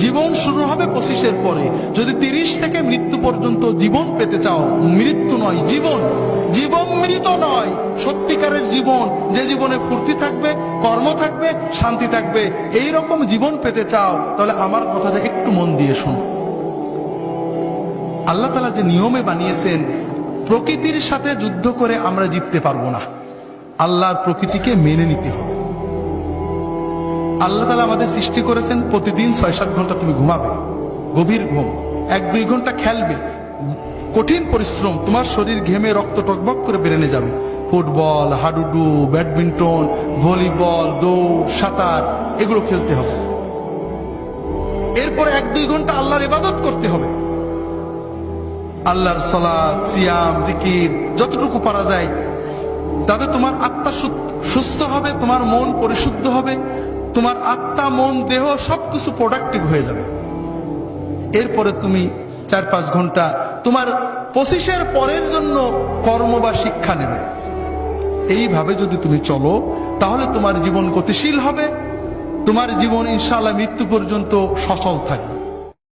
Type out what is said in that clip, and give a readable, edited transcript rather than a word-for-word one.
জীবন শুরু হবে 25-এর পরে। যদি 30 থেকে মৃত্যু পর্যন্ত জীবন পেতে চাও, মৃত্যু নয় জীবন, জীবন মৃত নয়, সত্যিকারের জীবন, যে জীবনে ফুর্তি থাকবে, কর্ম থাকবে, শান্তি থাকবে, এই রকম জীবন পেতে চাও, তাহলে আমার কথাটা একটু মন দিয়ে শোনো। আল্লাহ তাআলা যে নিয়মে বানিয়েছেন, প্রকৃতির সাথে যুদ্ধ করে আমরা জিততে পারবো না, আল্লাহর প্রকৃতিকে মেনে নিতে হবে। আল্লাহ তাআলা আমাদের সৃষ্টি করেছেন, প্রতিদিন 6-7 ঘন্টা তুমি ঘুমাবে, গভীর ঘুম, 1-2 ঘন্টা খেলবে, কঠিন পরিশ্রম, তোমার শরীর ঘেমে রক্ত টকবক করে বেরেনে যাবে, ফুটবল, হাডুডু, ব্যাডমিন্টন, ভলিবল, দৌড়, সাঁতার, এগুলো খেলতে হবে। এরপর 1-2 ঘন্টা আল্লাহর ইবাদত করতে হবে, আল্লাহর সালাত, সিয়াম, জিকির যতটুকু পারা যায়, তাতে তোমার আত্মা সুস্থ হবে, তোমার মন পরিশুদ্ধ হবে, তোমার আত্মা, মন, দেহ সবকিছু প্রোডাক্টিভ হয়ে যাবে। এরপরে তুমি 4-5 ঘন্টা তোমার 25-এর পরের জন্য কর্ম বা শিক্ষা নেবে। এইভাবে যদি তুমি চলো, তাহলে তোমার জীবন গতিশীল হবে, তোমার জীবন ইনশাআল্লাহ মৃত্যু পর্যন্ত সচল থাকবে।